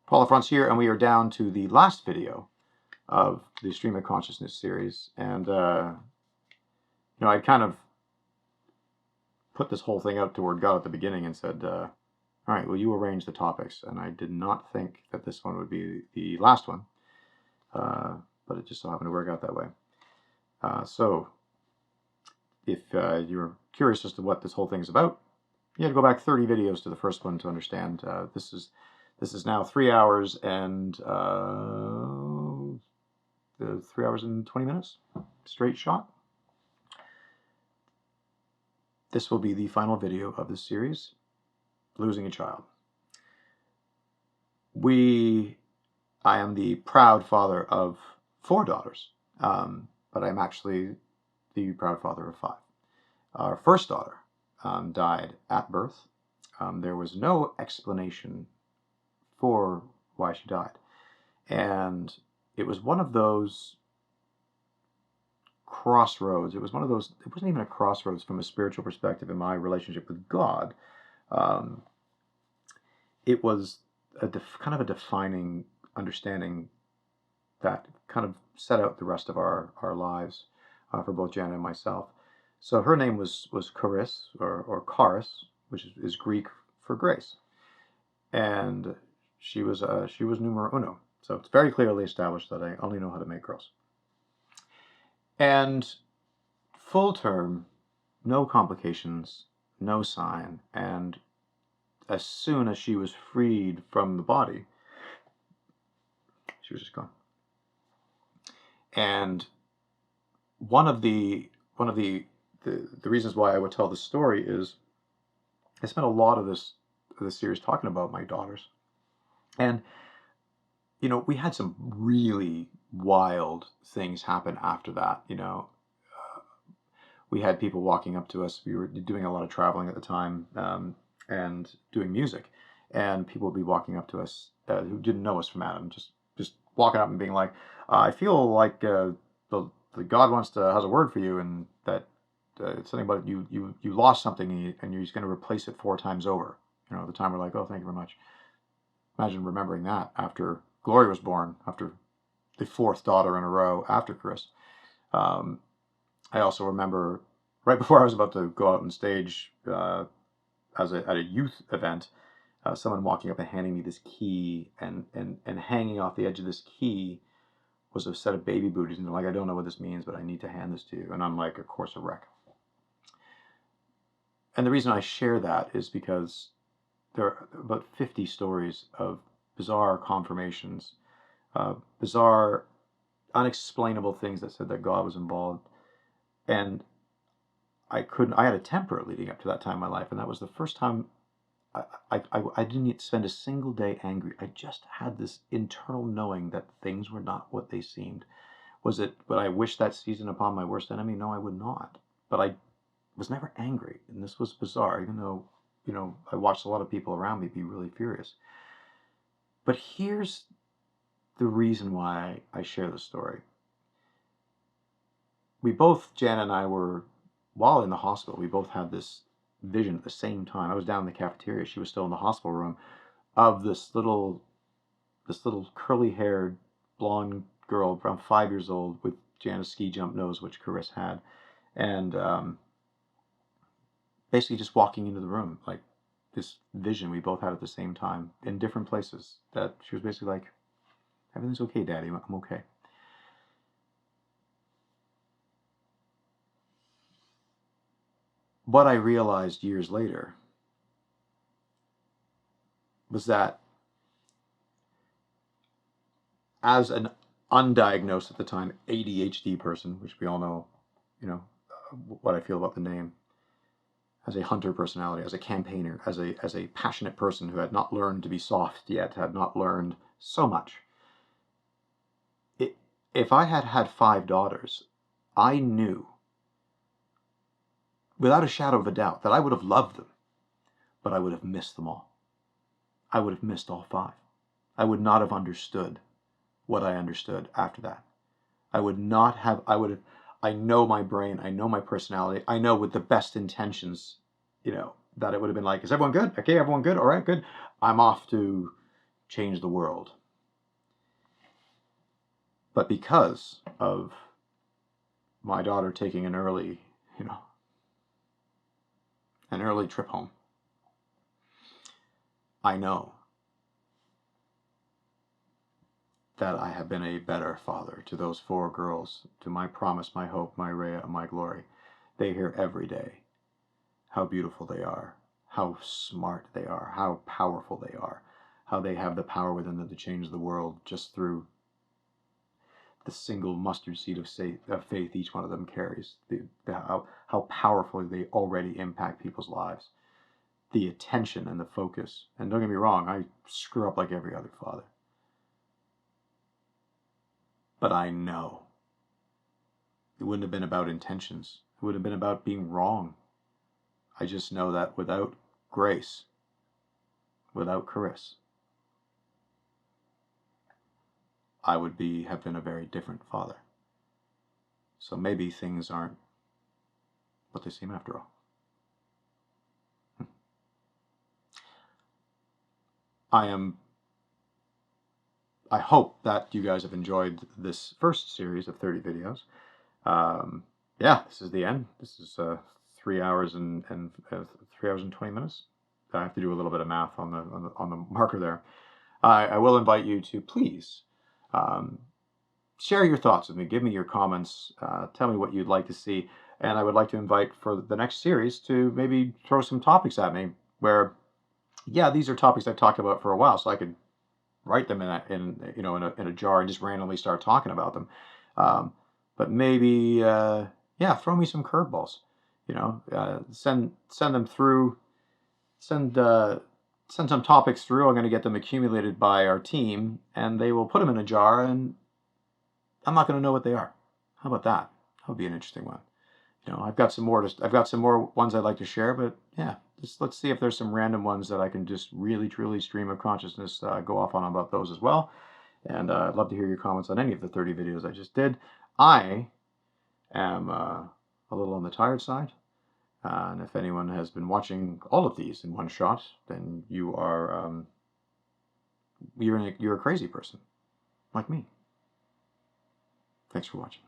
Paul Lafrance here, and we are down to the last video of the Stream of Consciousness series. And, I kind of put this whole thing out toward God at the beginning and said, all right, well, you arrange the topics. And I did not think that this one would be the last one, but it just so happened to work out that way. So if you're curious as to what this whole thing is about, you have to go back 30 videos to the first one to understand. This is now 3 hours and 3 hours and 20 minutes, straight shot. This will be the final video of this series, Losing a Child. I am the proud father of 4 daughters, but I'm actually the proud father of 5. Our first daughter died at birth. There was no explanation for why she died. And it was one of those crossroads. It wasn't even a crossroads from a spiritual perspective in my relationship with God. It was kind of a defining understanding that kind of set out the rest of our lives for both Jana and myself. So her name was Charis, or Charis, which is Greek for grace. And she was numero uno. So it's very clearly established that I only know how to make girls. And full term, no complications, no sign. And as soon as she was freed from the body, she was just gone. And one of the reasons why I would tell this story is I spent a lot of this series talking about my daughters. And, we had some really wild things happen after that. We had people walking up to us. We were doing a lot of traveling at the time and doing music. And people would be walking up to us who didn't know us from Adam, just walking up and being like, I feel like the God has a word for you, and that it's something about you lost something and you're going to replace it 4 times over. At the time we're like, oh, thank you very much. Imagine remembering that after Glory was born, after the 4th daughter in a row after Chris. I also remember right before I was about to go out on stage at a youth event, someone walking up and handing me this key, and hanging off the edge of this key was a set of baby booties, and they're like, I don't know what this means, but I need to hand this to you. And I'm like, of course, a wreck. And the reason I share that is because there are about 50 stories of bizarre confirmations, bizarre, unexplainable things that said that God was involved. And I had a temper leading up to that time in my life, and that was the first time I didn't spend a single day angry. I just had this internal knowing that things were not what they seemed. Would I wish that season upon my worst enemy? No, I would not. But I was never angry, and this was bizarre, even though, I watched a lot of people around me be really furious. But here's the reason why I share this story. Jan and I were, while in the hospital, we both had this vision at the same time. I was down in the cafeteria, she was still in the hospital room, of this little curly-haired blonde girl around 5 years old with Jana's ski jump nose, which Charis had, and basically just walking into the room, like this vision we both had at the same time in different places, that she was basically like, everything's okay, Daddy, I'm okay. What I realized years later was that as an undiagnosed at the time ADHD person, which we all know, what I feel about the name, as a hunter personality, as a campaigner, as a passionate person who had not learned to be soft yet, had not learned so much. If I had had 5 daughters, I knew without a shadow of a doubt that I would have loved them, but I would have missed them all. I would have missed all 5. I would not have understood what I understood after that. I know my brain, I know my personality, I know with the best intentions, that it would have been like, is everyone good? Okay, everyone good? All right, good. I'm off to change the world. But because of my daughter taking an early trip home, I know that I have been a better father to those 4 girls, to my promise, my hope, my Rhea, my glory. They hear every day how beautiful they are, how smart they are, how powerful they are, how they have the power within them to change the world just through the single mustard seed of faith each one of them carries, how powerfully they already impact people's lives, the attention and the focus. And don't get me wrong, I screw up like every other father. But I know it wouldn't have been about intentions. It would have been about being wrong. I just know that without grace, without Chris, I would have been a very different father. So maybe things aren't what they seem after all. I hope that you guys have enjoyed this first series of 30 videos. Yeah, this is the end. This is 3 hours and 20 minutes. I have to do a little bit of math on the marker there. I will invite you to please share your thoughts with me. Give me your comments. Tell me what you'd like to see. And I would like to invite for the next series to maybe throw some topics at me where, yeah, these are topics I've talked about for a while, so I could write them in a jar and just randomly start talking about them. But maybe, yeah, throw me some curveballs. Send them through. Send some topics through. I'm going to get them accumulated by our team, and they will put them in a jar, and I'm not going to know what they are. How about that? That would be an interesting one. I've got some more ones I'd like to share, but yeah, let's see if there's some random ones that I can just really, truly stream of consciousness go off on about those as well. And I'd love to hear your comments on any of the 30 videos I just did. I am a little on the tired side. And if anyone has been watching all of these in one shot, then you're a crazy person, like me. Thanks for watching.